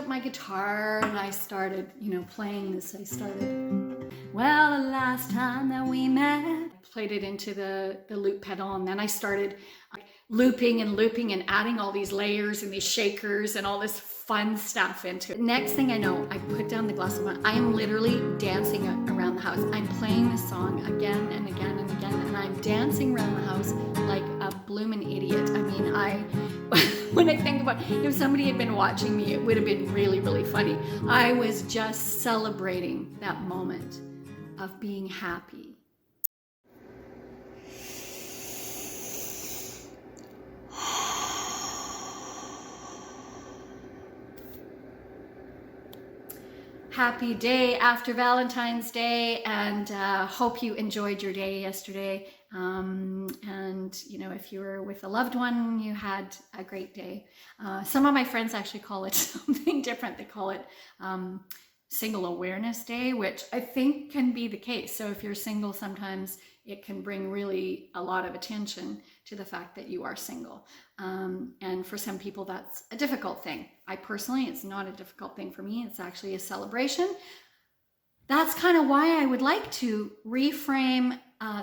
out my guitar and I started, playing this. I started, well, the last time that we met, played it into the loop pedal, and then I started looping and adding all these layers and these shakers and all this fun stuff into it. Next thing I know, I put down the glass of wine. I am literally dancing around the house. I'm playing this song again and again and again, and I'm dancing around the house like a bloomin' idiot. I mean, when I think about if somebody had been watching me, it would have been really, really funny. I was just celebrating that moment of being happy. Happy day after Valentine's Day, and hope you enjoyed your day yesterday. And if you were with a loved one, you had a great day. Some of my friends actually call it something different. They call it Single Awareness Day, which I think can be the case. So if you're single, sometimes it can bring really a lot of attention to the fact that you are single. And for some people, that's a difficult thing. I personally, it's not a difficult thing for me. It's actually a celebration. That's kind of why I would like to reframe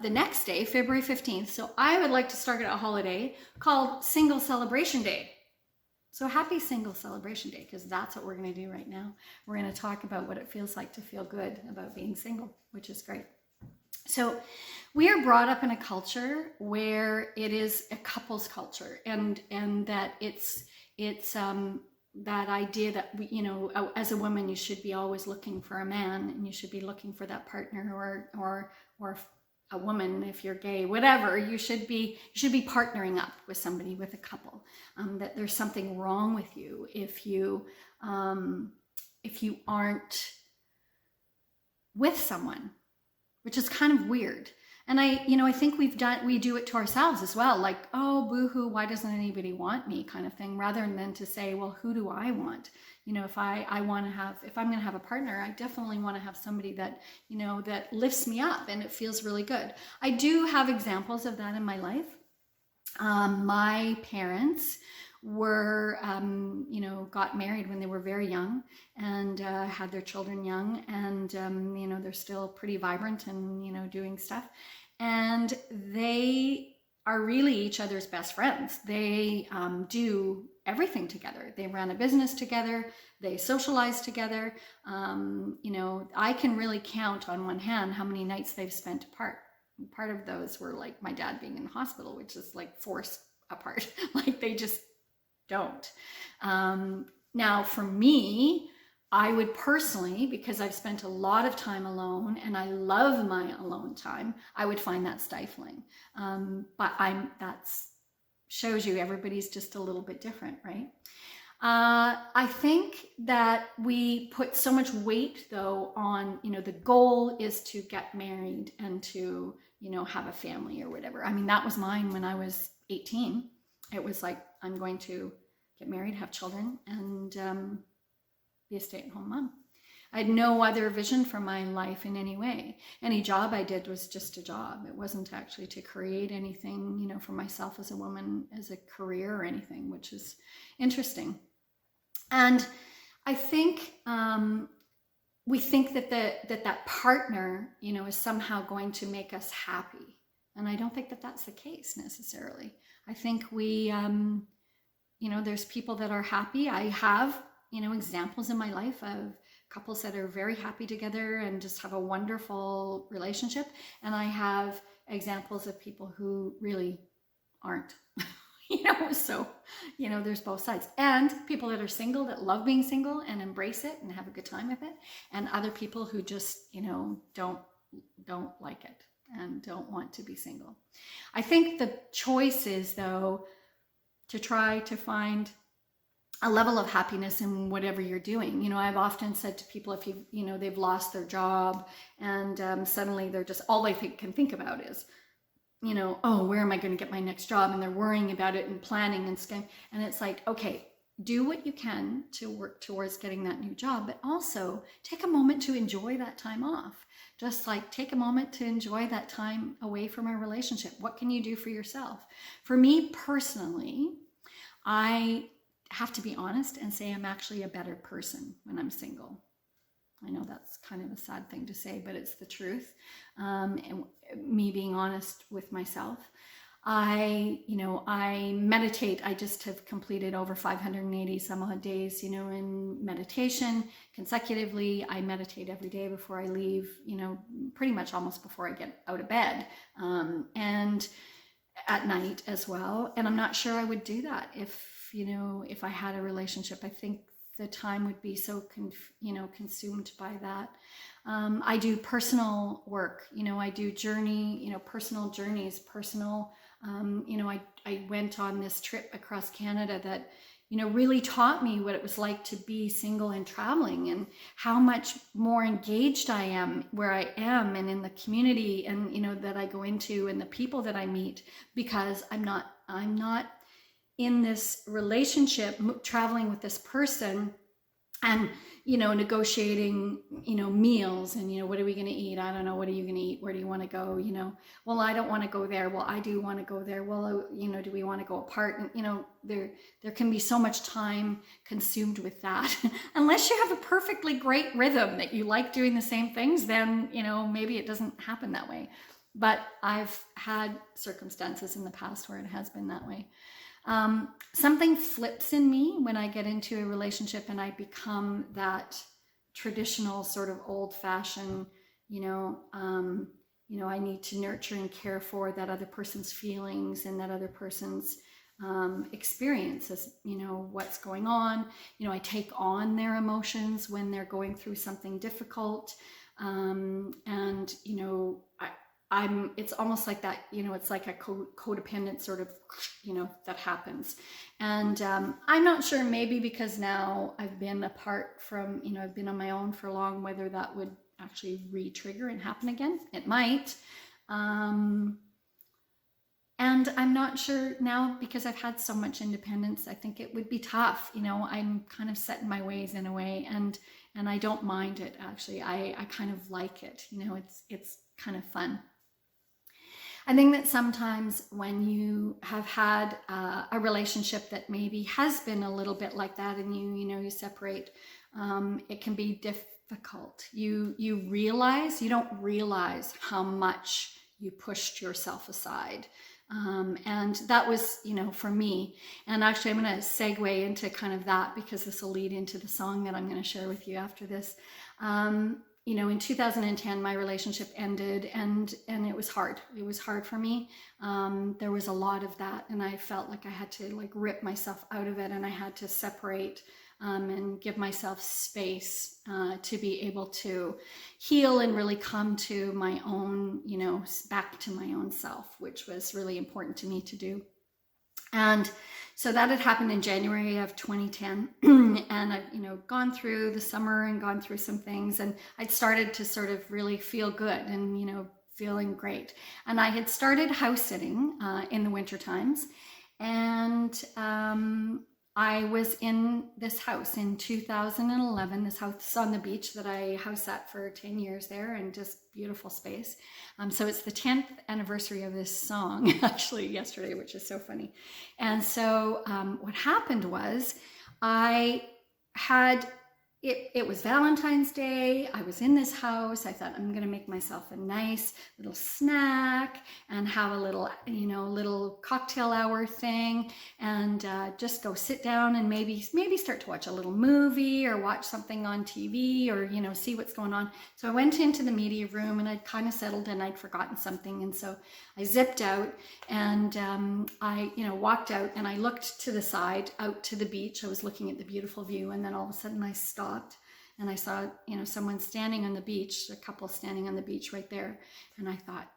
the next day, February 15th. So I would like to start a holiday called Single Celebration Day. So happy Single Celebration Day, because that's what we're going to do right now. We're going to talk about what it feels like to feel good about being single, which is great. So we are brought up in a culture where it is a couples culture, and that it's that idea that as a woman, you should be always looking for a man, and you should be looking for that partner, or a woman, if you're gay, whatever, you should be partnering up with somebody, with a couple. That there's something wrong with you if you aren't with someone, which is kind of weird. And I think we do it to ourselves as well. Like, oh, boo-hoo, why doesn't anybody want me, kind of thing, rather than to say, well, who do I want? If I'm going to have a partner, I definitely want to have somebody that, that lifts me up and it feels really good. I do have examples of that in my life. My parents were, got married when they were very young, and had their children young, and, they're still pretty vibrant and, doing stuff. And they are really each other's best friends. They do everything together. They ran a business together. They socialize together. I can really count on one hand how many nights they've spent apart. Part of those were like my dad being in the hospital, which is like forced apart. Like they just don't. Now for me, I would personally, because I've spent a lot of time alone and I love my alone time, I would find that stifling. But that shows you everybody's just a little bit different, right? I think that we put so much weight though on, the goal is to get married and to, have a family or whatever. I mean, that was mine when I was 18. It was like, I'm going to get married, have children, and be a stay-at-home mom. I had no other vision for my life in any way. Any job I did was just a job. It wasn't actually to create anything, for myself as a woman, as a career or anything, which is interesting. And I think we think that that partner, is somehow going to make us happy. And I don't think that that's the case necessarily. I think we, there's people that are happy. I have, examples in my life of couples that are very happy together and just have a wonderful relationship. And I have examples of people who really aren't, so, there's both sides. And people that are single, that love being single and embrace it and have a good time with it. And other people who just, don't like it and don't want to be single. I think the choice is, though, to try to find a level of happiness in whatever you're doing. I've often said to people, if they've lost their job and suddenly they're just, all they can think about is, oh, where am I going to get my next job? And they're worrying about it and planning and scheming. And it's like, okay, do what you can to work towards getting that new job, but also take a moment to enjoy that time off. Just like take a moment to enjoy that time away from a relationship. What can you do for yourself? For me personally, I have to be honest and say I'm actually a better person when I'm single. I know that's kind of a sad thing to say, but it's the truth. And me being honest with myself. I meditate. I just have completed over 580 some odd days, in meditation consecutively. I meditate every day before I leave, pretty much almost before I get out of bed, and at night as well. And I'm not sure I would do that if I had a relationship. I think the time would be so consumed by that. I do personal work, I do personal journeys, I went on this trip across Canada that, really taught me what it was like to be single and traveling, and how much more engaged I am where I am and in the community, and, that I go into, and the people that I meet, because I'm not in this relationship traveling with this person and negotiating meals, and what are we going to eat? I don't know, what are you going to eat? Where do you want to go? Well, I don't want to go there. Well, I do want to go there. Well, do we want to go apart? And there can be so much time consumed with that. Unless you have a perfectly great rhythm that you like doing the same things, then maybe it doesn't happen that way. But I've had circumstances in the past where it has been that way. Something flips in me when I get into a relationship and I become that traditional sort of old-fashioned, I need to nurture and care for that other person's feelings and that other person's experiences, what's going on. I take on their emotions when they're going through something difficult. It's almost like that, it's like a codependent sort of, that happens. And I'm not sure, maybe because now I've been apart from, I've been on my own for long, whether that would actually re-trigger and happen again. It might. And I'm not sure now, because I've had so much independence, I think it would be tough. I'm kind of set in my ways in a way, and I don't mind it, actually. I kind of like it. It's kind of fun. I think that sometimes when you have had a relationship that maybe has been a little bit like that, and you separate, it can be difficult. You don't realize how much you pushed yourself aside. And that was, for me. And actually, I'm going to segue into kind of that, because this will lead into the song that I'm going to share with you after this. In 2010, my relationship ended, and it was hard. It was hard for me. There was a lot of that, and I felt like I had to rip myself out of it, and I had to separate and give myself space to be able to heal and really come to my own, back to my own self, which was really important to me to do. And so that had happened in January of 2010. And I've, gone through the summer and gone through some things, and I'd started to sort of really feel good and, feeling great. And I had started house sitting in the winter times. And I was in this house in 2011, this house on the beach that I house sat for 10 years there, and just beautiful space. So it's the 10th anniversary of this song, actually yesterday, which is so funny. And so what happened was it was Valentine's Day. I was in this house. I thought, I'm going to make myself a nice little snack and have a little, little cocktail hour thing, and just go sit down and maybe start to watch a little movie or watch something on TV, or, see what's going on. So I went into the media room, and I'd kind of settled, and I'd forgotten something. And so I zipped out, and I, walked out, and I looked to the side out to the beach. I was looking at the beautiful view, and then all of a sudden I stopped. And I saw, someone standing on the beach, a couple standing on the beach right there. And I thought,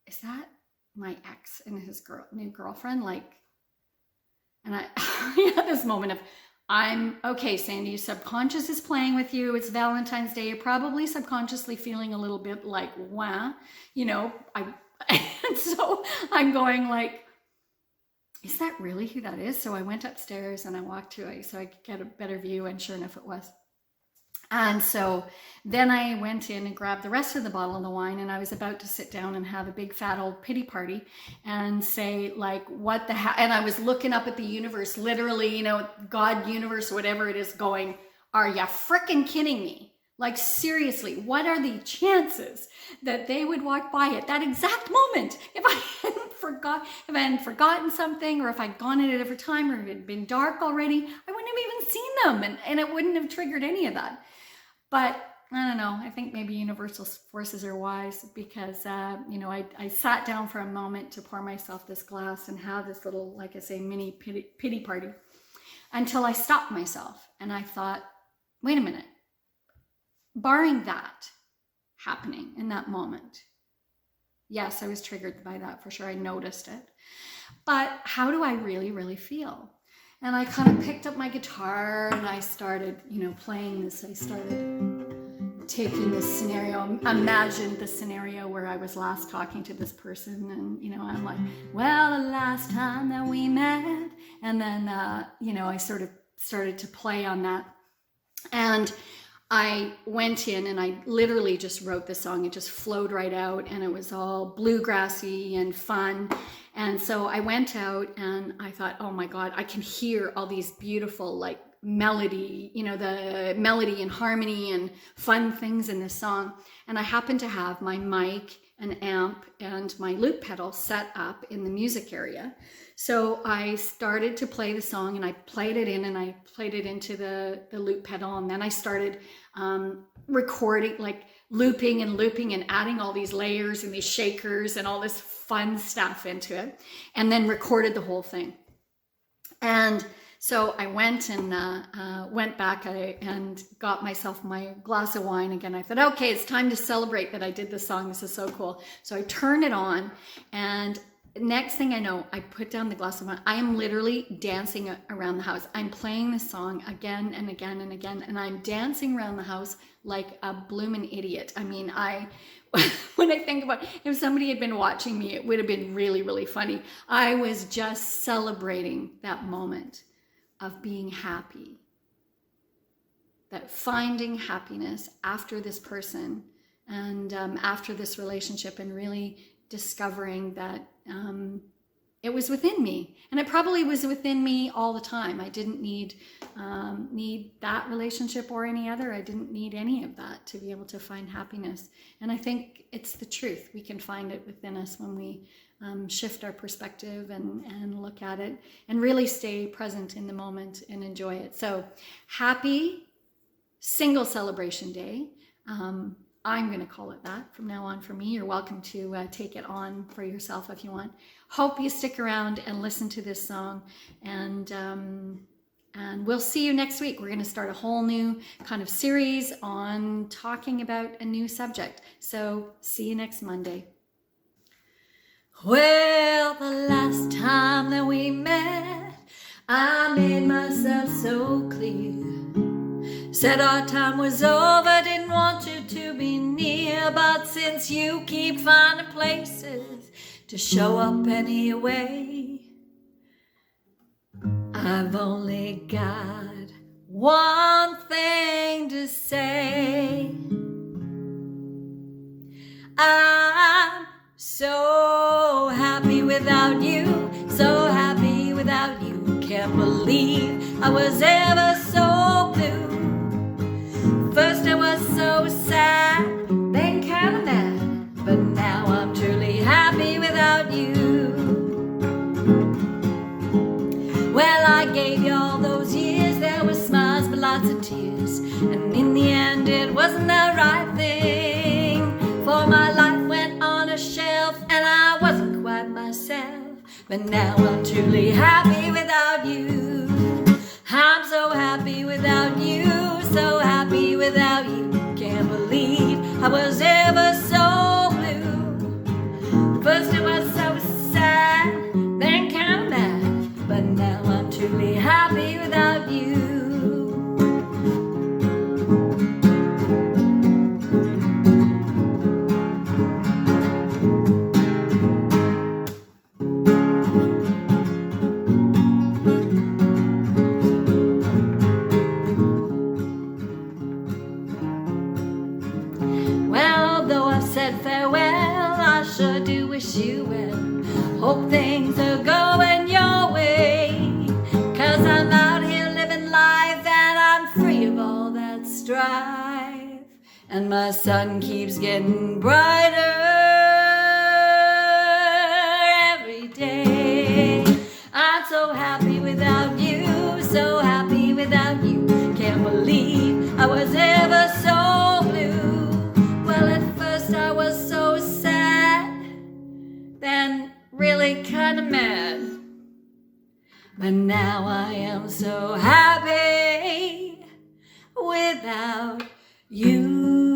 is that my ex and his new girlfriend? And I had this moment of, I'm okay, Sandy, your subconscious is playing with you. It's Valentine's Day. You're probably subconsciously feeling a little bit like, wow, and so I'm going is that really who that is? So I went upstairs and I walked to it so I could get a better view, and sure enough it was. And so then I went in and grabbed the rest of the bottle of the wine, and I was about to sit down and have a big fat old pity party and say, like, what the hell? And I was looking up at the universe, literally, you know, God, universe, whatever it is, going, are you freaking kidding me? Like, seriously, what are the chances that they would walk by at that exact moment if I hadn't forgotten something, or if I'd gone at a different time, or if it had been dark already? I wouldn't have even seen them, and it wouldn't have triggered any of that. But I don't know, I think maybe universal forces are wise, because, you know, I sat down for a moment to pour myself this glass and have this little, like I say, mini pity party, until I stopped myself and I thought, wait a minute, barring that happening in that moment, yes, I was triggered by that for sure. I noticed it. But how do I really, really feel? And I kind of picked up my guitar and I started, you know, playing this. I started taking this scenario, imagined the scenario where I was last talking to this person. And, you know, I'm like, well, the last time that we met. And then, you know, I sort of started to play on that. And I went in and I literally just wrote the song. It just flowed right out, and it was all bluegrassy and fun. And so I went out and I thought, oh my God, I can hear all these beautiful, like, melody, you know, the melody and harmony and fun things in this song. And I happened to have my mic, an amp, and my loop pedal set up in the music area. So I started to play the song, and I played it in, and I played it into the loop pedal. And then I started recording, like looping and adding all these layers and these shakers and all this fun stuff into it, and then recorded the whole thing. And so I went and went back and got myself my glass of wine again. I thought, okay, it's time to celebrate that I did this song. This is so cool. So I turned it on, and next thing I know, I put down the glass of wine. I am literally dancing around the house. I'm playing this song again and again and again, and I'm dancing around the house like a bloomin' idiot. I mean, when I think about if somebody had been watching me, it would have been really, really funny. I was just celebrating that moment of being happy, that finding happiness after this person and after this relationship, and really discovering that it was within me. And it probably was within me all the time. I didn't need that relationship or any other. I didn't need any of that to be able to find happiness. And I think it's the truth. We can find it within us when we shift our perspective and look at it and really stay present in the moment and enjoy it. So happy Single Celebration Day. I'm going to call it that from now on for me. You're welcome to take it on for yourself if you want. Hope you stick around and listen to this song. And we'll see you next week. We're going to start a whole new kind of series on talking about a new subject. So see you next Monday. Well, the last time that we met, I made myself so clear. Said our time was over, didn't want you to be near. But since you keep finding places to show up anyway, I've only got one thing to say. I'm so happy without you, so happy without you. Can't believe I was ever so blue. First I was so sad, then kind of mad, but now I'm truly happy without you. Well, I gave you all those years, there were smiles but lots of tears, and in the end it wasn't the right thing. For my life went on a shelf and I wasn't quite myself, but now I'm truly happy without you. I'm so happy without you, so happy without you. Can't believe I was ever so blue. First I was so sad, then kind of mad, but now I'm truly happy without you. hope things are going your way, 'cause I'm out here living life and I'm free of all that strife, and my sun keeps getting brighter every day. I'm so happy without you, so happy without you. Can't believe I was ever so blue. Well, at first I was so sad, then really kinda mad, but now I am so happy without you.